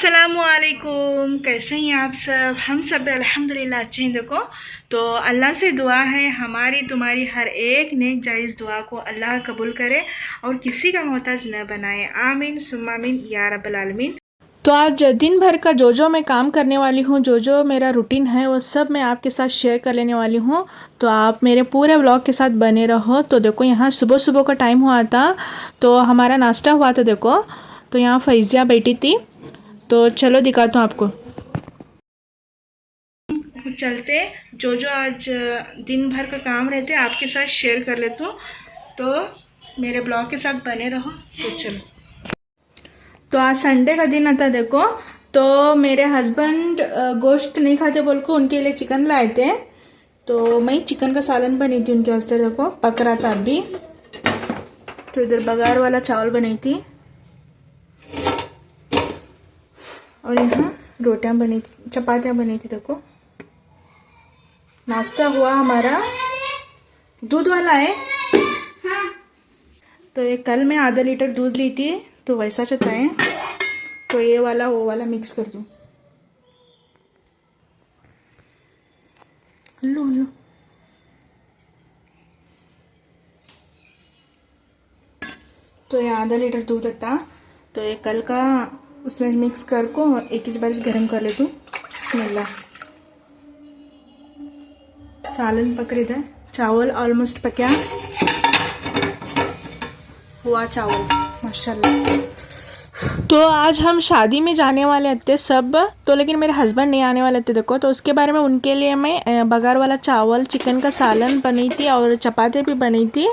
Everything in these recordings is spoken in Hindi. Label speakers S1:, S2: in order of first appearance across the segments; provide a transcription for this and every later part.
S1: अस्सलामुअलैकुम, कैसे हैं आप सब। हम सब अल्हम्दुलिल्लाह अच्छे हैं। देखो, तो अल्लाह से दुआ है हमारी तुम्हारी हर एक नेक जायज़ दुआ को अल्लाह कबूल करे और किसी का मोहताज न बनाए। आमीन सुम्मा आमीन या रब्बल आलमीन। तो आज दिन भर का जो मैं काम करने वाली हूँ, जो मेरा रूटीन है, वो सब मैं आपके साथ शेयर कर लेने वाली हूँ। तो आप मेरे पूरे व्लॉग के साथ बने रहो। तो देखो, यहाँ सुबह सुबह का टाइम हुआ था, तो हमारा नाश्ता हुआ था। देखो, तो यहाँ फैज़िया बैठी थी, तो चलो दिखाता हूँ आपको। चलते जो आज दिन भर का काम रहते आपके साथ शेयर कर लेती हूँ, तो मेरे ब्लॉग के साथ बने रहो। तो चलो, तो आज संडे का दिन था। देखो, तो मेरे हस्बैंड गोश्त नहीं खाते बोल को उनके लिए चिकन लाए थे, तो मैं चिकन का सालन बनी थी उनके वास्ते। देखो, पक रहा था अभी। तो इधर बघार वाला चावल बनी थी और यहाँ रोटियां बनी थी, चपातियाँ बनी थी। देखो, नाश्ता हुआ हमारा। दूध वाला है। तो ये कल मैं आधा लीटर दूध ली थी, तो वैसा चाहता है, तो ये वाला वो वाला मिक्स कर दूँ। लो लो, तो ये आधा लीटर दूध था, तो ये कल का उसमें मिक्स कर को एक ही बार गर्म कर ले दूँ। बिस्मिल्लाह। सालन पक रहा था, चावल ऑलमोस्ट पका हुआ चावल, माशाल्लाह। तो आज हम शादी में जाने वाले थे सब, तो लेकिन मेरे हस्बैंड नहीं आने वाले थे। देखो, तो उसके बारे में उनके लिए मैं बघार वाला चावल, चिकन का सालन बनी थी और चपाती भी बनी थी।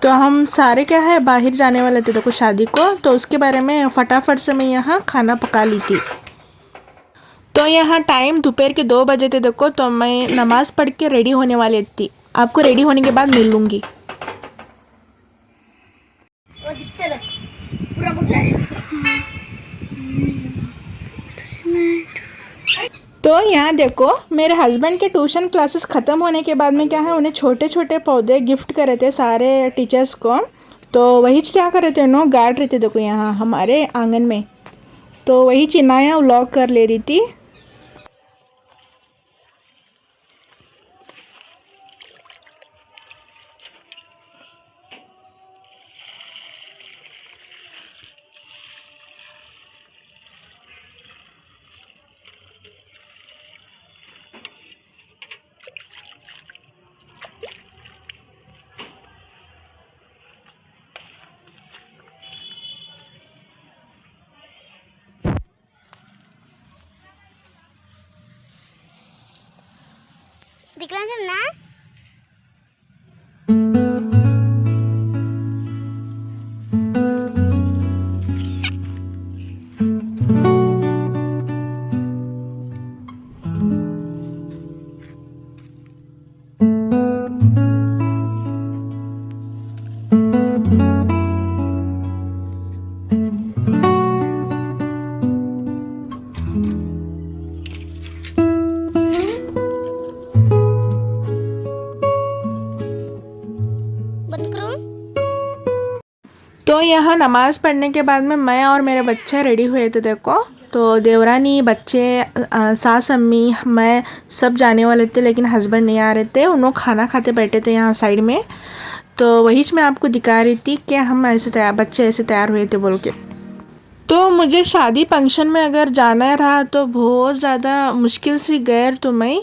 S1: तो हम सारे क्या है बाहर जाने वाले थे, देखो, शादी को। तो उसके बारे में फटाफट से मैं यहाँ खाना पका ली थी। तो यहाँ टाइम दोपहर के 2 बजे थे। देखो, तो मैं नमाज़ पढ़ के रेडी होने वाली थी। आपको रेडी होने के बाद मिल लूँगी। तो यहाँ देखो, मेरे हस्बैंड के ट्यूशन क्लासेस ख़त्म होने के बाद में क्या है, उन्हें छोटे छोटे पौधे गिफ्ट करे थे सारे टीचर्स को। तो वही क्या कर रहे थे, उन्होंने गाड़ रहे थे। देखो, यहाँ हमारे आंगन में, तो वही चिनाया व्लॉग कर ले रही थी।
S2: दिखला ना।
S1: तो यहाँ नमाज़ पढ़ने के बाद में मैं और मेरे बच्चे रेडी हुए थे। देखो, तो देवरानी, बच्चे, सास, अम्मी, मैं सब जाने वाले थे, लेकिन हस्बैंड नहीं आ रहे थे। उन्होंने खाना खाते बैठे थे यहाँ साइड में। तो वही मैं आपको दिखा रही थी कि हम ऐसे तैयार, बच्चे ऐसे तैयार हुए थे बोल के। तो मुझे शादी फंक्शन में अगर जाना रहा तो बहुत ज़्यादा मुश्किल से गैर तो मैं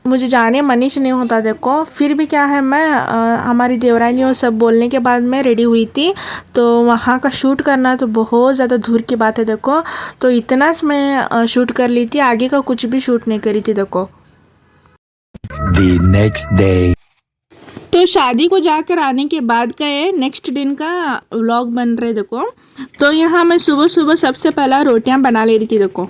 S1: मुझे जाने मनीष नहीं होता। देखो, फिर भी क्या है, मैं हमारी देवरानी और सब बोलने के बाद मैं रेडी हुई थी। तो वहाँ का शूट करना तो बहुत ज़्यादा दूर की बात है। देखो, तो इतना मैं शूट कर ली थी, आगे का कुछ भी शूट नहीं करी थी। देखो,
S3: The next day.
S1: तो शादी को जाकर आने के बाद का ये नेक्स्ट दिन का व्लॉग बन रहे। देखो, तो यहाँ मैं सुबह सुबह सबसे पहला रोटियां बना ले रही थी। देखो,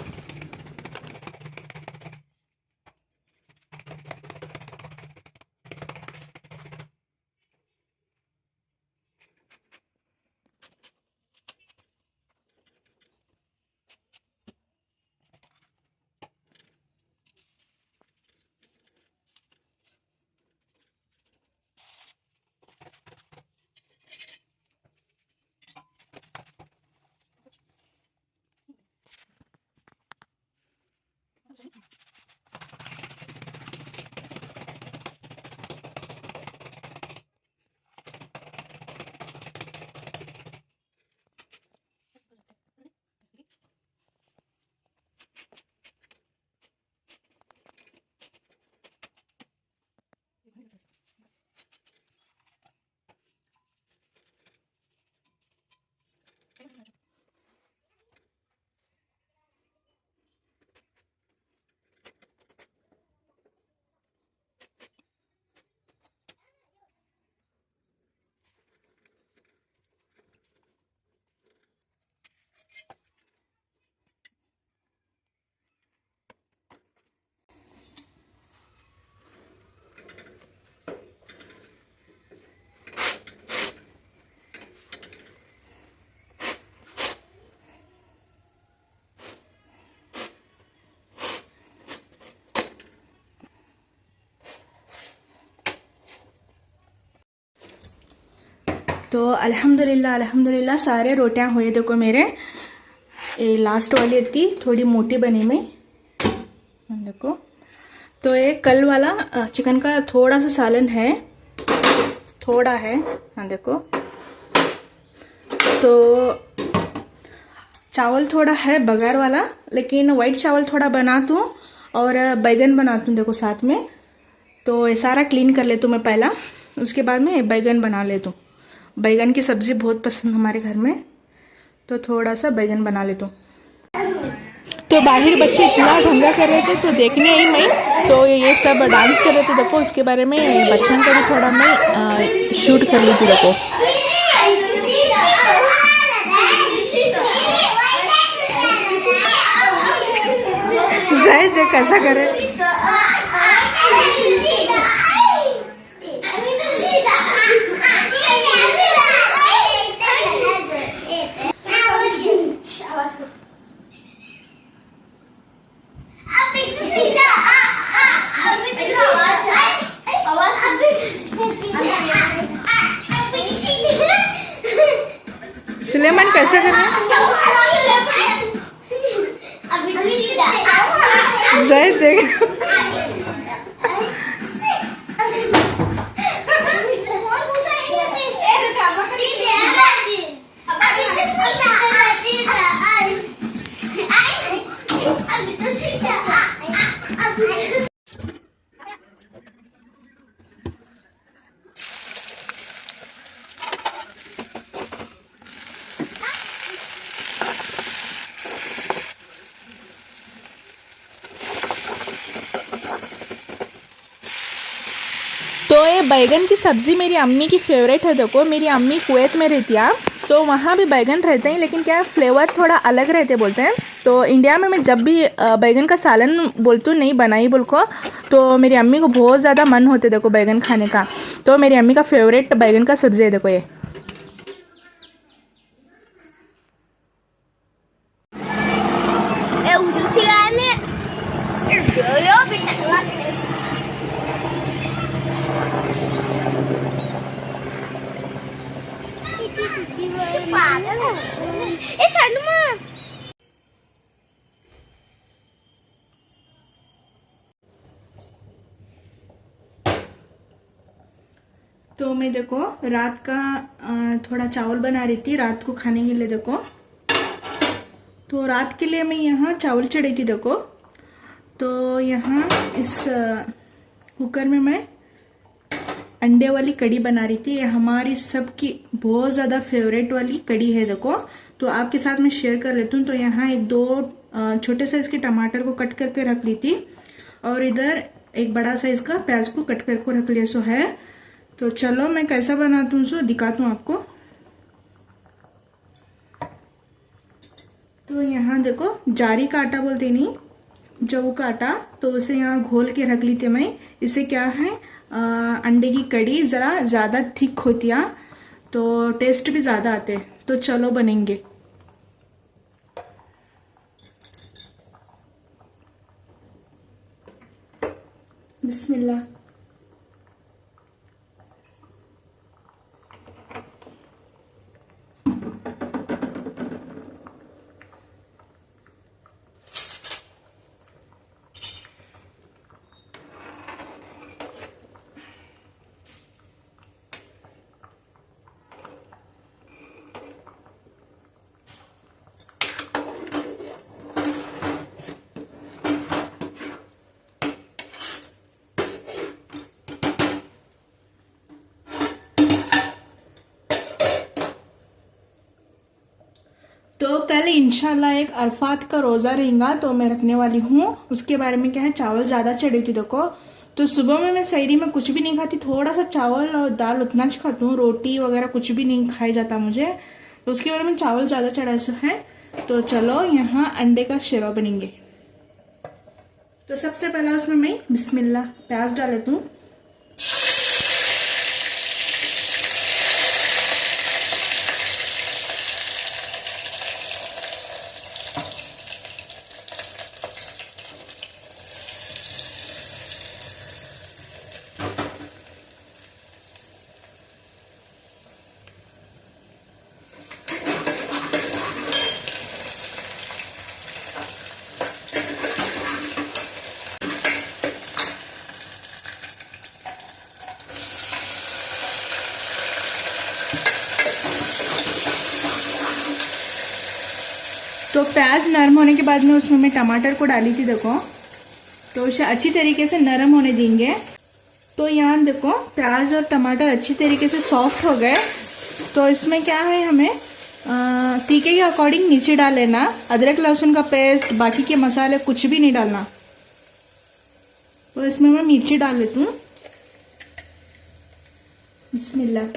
S1: तो अल्हम्दुलिल्लाह अल्हम्दुलिल्लाह सारे रोटियां हुए देखो मेरे। ये लास्ट वाली थी थोड़ी मोटी बनी में देखो। तो ये कल वाला चिकन का थोड़ा सा सालन है, थोड़ा है, हाँ देखो। तो चावल थोड़ा है बघार वाला, लेकिन वाइट चावल थोड़ा बना दूँ और बैगन बनाती हूँ देखो साथ में। तो ये सारा क्लीन कर लेती हूँ मैं पहला, उसके बाद में बैगन बना लेती हूँ। बैगन की सब्ज़ी बहुत पसंद हमारे घर में, तो थोड़ा सा बैगन बना लेती हूँ। तो बाहर बच्चे इतना दंगा कर रहे थे तो देखने आई मैं, तो ये सब डांस कर रहे थे देखो। उसके बारे में बच्चों का भी थोड़ा मैं शूट कर ली थी देखो। जायद देख कैसा करे। सुलेमान कैसा कर रहा है? जायद देख तो ये बैगन की सब्ज़ी मेरी अम्मी की फेवरेट है देखो। मेरी अम्मी कुवैत में रहती है, तो वहाँ भी बैगन रहते हैं, लेकिन क्या फ्लेवर थोड़ा अलग रहते बोलते हैं। तो इंडिया में मैं जब भी बैगन का सालन बोलती हूँ नहीं बनाई बोल को, तो मेरी अम्मी को बहुत ज़्यादा मन होते देखो बैगन खाने का। तो मेरी अम्मी का फेवरेट बैगन का सब्ज़ी है देखो ये। तो मैं देखो रात का थोड़ा चावल बना रही थी रात को खाने के लिए देखो। तो रात के लिए मैं यहाँ चावल चढ़ी थी देखो। तो यहाँ इस कुकर में मैं अंडे वाली कड़ी बना रही थी। ये हमारी सबकी बहुत ज़्यादा फेवरेट वाली कड़ी है देखो। तो आपके साथ मैं शेयर कर लेती हूँ। तो यहाँ एक दो छोटे साइज के टमाटर को कट करके रख ली थी, और इधर एक बड़ा साइज का प्याज को कट करके रख लिया सो है। तो चलो मैं कैसा बनाती हूँ सो दिखाती हूँ आपको। तो यहाँ देखो जारी का आटा बोलते नहीं, जव का आटा, तो उसे यहाँ घोल के रख ली थी मैं। इसे क्या है अंडे की कड़ी ज़रा ज़्यादा थिक होती है, तो टेस्ट भी ज़्यादा आते। तो चलो बनेंगे। बिस्मिल्लाह। तो कल इंशाल्लाह एक अरफात का रोज़ा रहेगा, तो मैं रखने वाली हूँ। उसके बारे में क्या है चावल ज़्यादा चढ़ी थी देखो। तो सुबह में मैं सहरी में कुछ भी नहीं खाती, थोड़ा सा चावल और दाल उतना ही खाती हूँ, रोटी वगैरह कुछ भी नहीं खाई जाता मुझे। तो उसके बारे में चावल ज़्यादा चढ़ा सो है। तो चलो यहाँ अंडे का शिरा बनेंगे। तो सबसे पहला उसमें मैं बिस्मिल्लाह प्याज डाल लेती हूँ। तो प्याज नरम होने के बाद में उसमें मैं टमाटर को डाली थी देखो, तो उसे अच्छी तरीके से नरम होने देंगे। तो यहाँ देखो प्याज और टमाटर अच्छी तरीके से सॉफ्ट हो गए। तो इसमें क्या है, हमें तीखे के अकॉर्डिंग मिर्ची डाल लेना, अदरक लहसुन का पेस्ट, बाकी के मसाले कुछ भी नहीं डालना। तो इसमें मैं मिर्ची डाल लेती हूँ। बिस्मिल्लाह।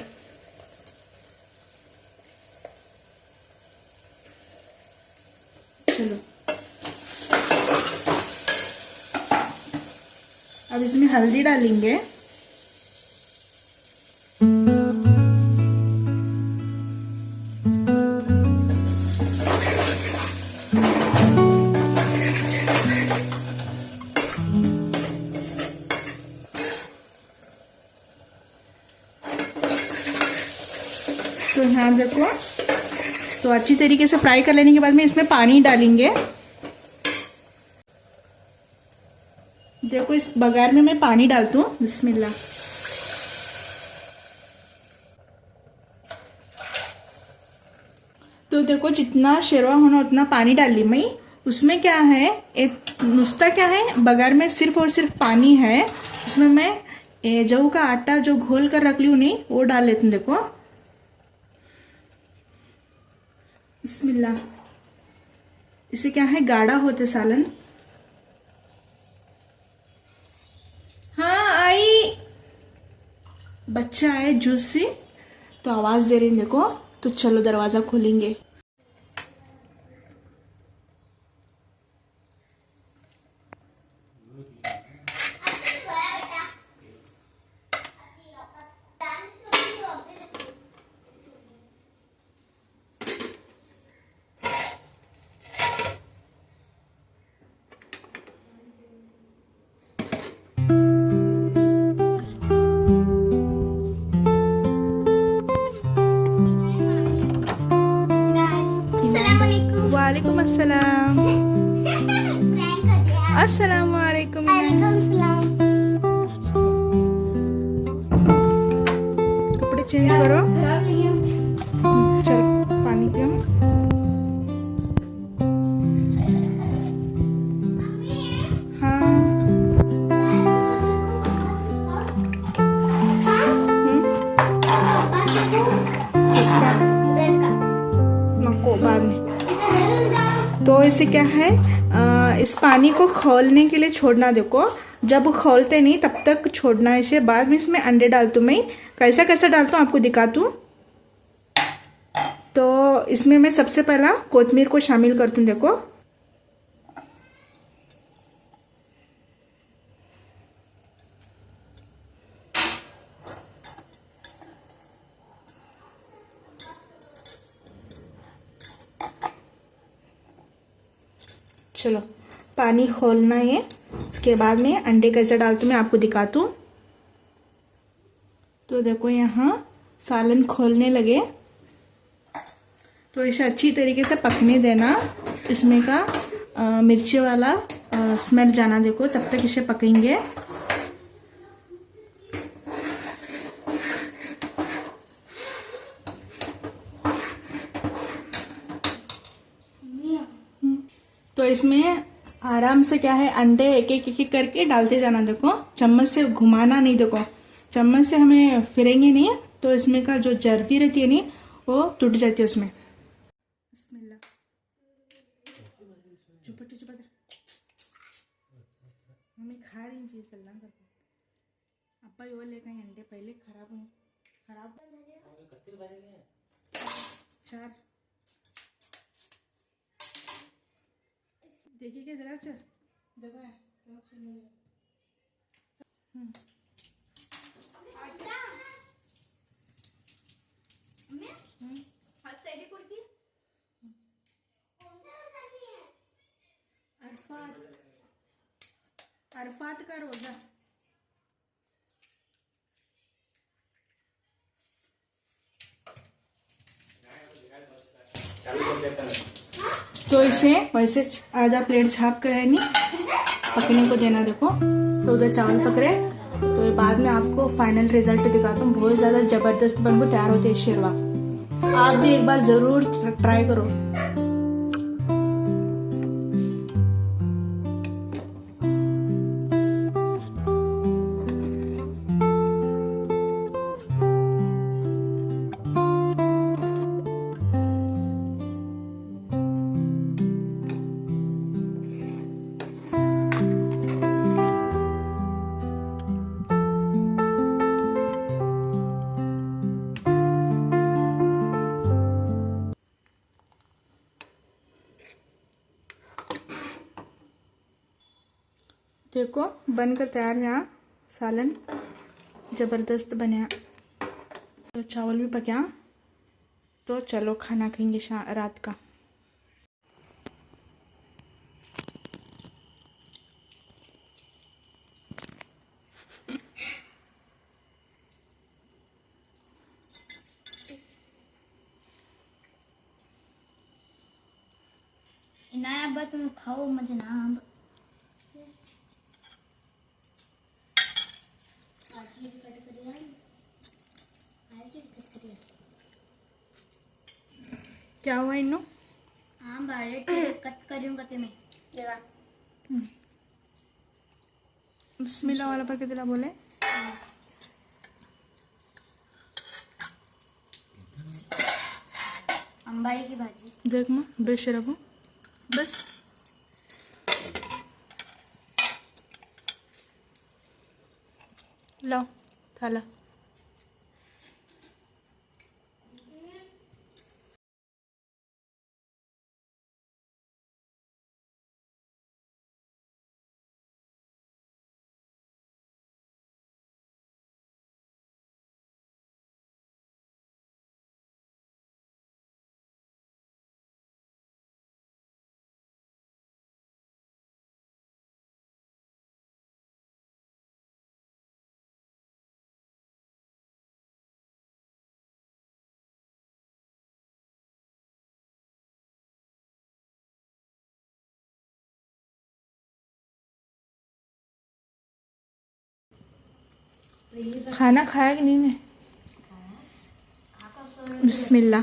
S1: चलो अब इसमें हल्दी डालेंगे। तो यहाँ देखो, तो अच्छी तरीके से फ्राई कर लेने के बाद में इसमें पानी डालेंगे। देखो इस बघार में मैं पानी डालती हूँ। बिस्मिल्लाह। तो देखो जितना शेरवा होना उतना पानी डाल ली मैं। उसमें क्या है, एक नुस्खा क्या है, बघार में सिर्फ और सिर्फ पानी है। उसमें मैं जौ का आटा जो घोल कर रख ली हूँ नहीं, वो डाल लेती हूँ। देखो बिस्मिल्लाह। इसे क्या है, गाढ़ा होते सालन। हाँ आई, बच्चा आए जूस से तो आवाज दे रही है देखो। तो चलो दरवाजा खोलेंगे। वालेकुम अस्सलाम। अस्सलाम वालेकुम। कपड़े चेंज करो। चल पानी पियो। हाँ इसका नको बाद में। तो इसे क्या है, इस पानी को खौलने के लिए छोड़ना। देखो जब खौलते नहीं तब तक छोड़ना इसे। बाद में इसमें अंडे डालती हूँ मैं। कैसा कैसा डालता हूँ आपको दिखाती हूँ। तो इसमें मैं सबसे पहला कोतमीर को शामिल करती हूँ। देखो चलो पानी खोलना है। उसके बाद में अंडे कैसे डालती हूँ मैं आपको दिखाती हूँ। तो देखो यहाँ सालन खोलने लगे। तो इसे अच्छी तरीके से पकने देना। इसमें का मिर्ची वाला स्मेल जाना। देखो तब तक इसे पकेंगे। तो इसमें आराम से क्या है, अंडे एक एक करके डालते जाना। देखो चम्मच से घुमाना नहीं। देखो चम्मच से हमें फिरेंगे नहीं तो इसमें का जो जर्दी रहती है नहीं वो टूट जाती है उसमें। बिस्मिल्लाह। हमें खा रही चीज सल्लाम करके अब्बा यो लेकर अंडे पहले खराब हुए। खराब 4 देखिए जरा। चल देखो अरफात का रोजा। तो इसे वैसे आधा प्लेट छाप कर है नहीं पकने को देना। देखो तो उधर चावल पक रहे। तो बाद में आपको फाइनल रिजल्ट दिखाता हूँ। बहुत ज़्यादा ज़बरदस्त बनकर तैयार होते हैं शेरवा। आप भी एक बार ज़रूर ट्राई करो। देखो बनकर तैयार है यहाँ सालन ज़बरदस्त बने। तो चावल भी पका। तो चलो खाना खाएंगे रात का।
S2: इनाया अब तुम खाओ मजे ना अब
S1: क्या हुआ इन्नो?
S2: हाँ बारे कट करूँगा तुम्हें लगा
S1: बिस्मिल्लाह वाला पर कितना बोले?
S2: अंबाड़ी की भाजी
S1: देख माँ बेशरम हो बस। लो थाला। खाना खाया कि नहीं ने? बिस्मिल्लाह।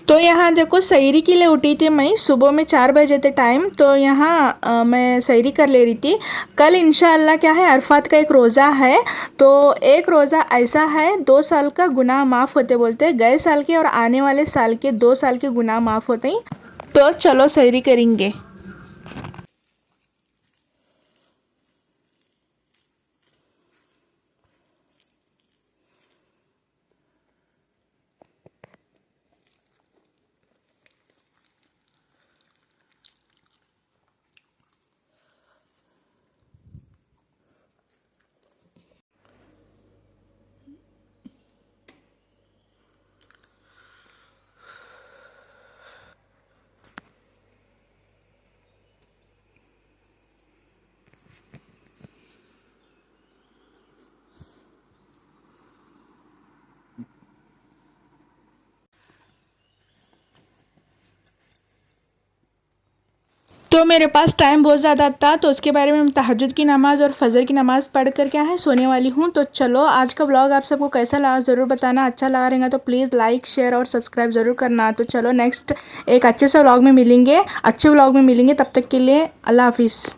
S1: तो यहाँ देखो सैरी के लिए उठी थी मैं सुबह में 4 बजे थे टाइम। तो यहाँ मैं सैरी कर ले रही थी। कल इंशाअल्लाह क्या है अरफात का एक रोज़ा है। तो एक रोज़ा ऐसा है 2 साल का गुनाह माफ़ होते बोलते हैं। गए साल के और आने वाले साल के 2 साल के गुनाह माफ़ होते हैं। तो चलो सैरी करेंगे। तो मेरे पास टाइम बहुत ज़्यादा था तो उसके बारे में तहज्जुद की नमाज़ और फजर की नमाज़ पढ़ कर क्या है सोने वाली हूँ। तो चलो आज का व्लॉग आप सबको कैसा लगा ज़रूर बताना। अच्छा लगा रहेगा तो प्लीज़ लाइक शेयर और सब्सक्राइब ज़रूर करना। तो चलो नेक्स्ट एक अच्छे से व्लॉग में मिलेंगे, अच्छे व्लॉग में मिलेंगे। तब तक के लिए अल्लाह हाफिज़।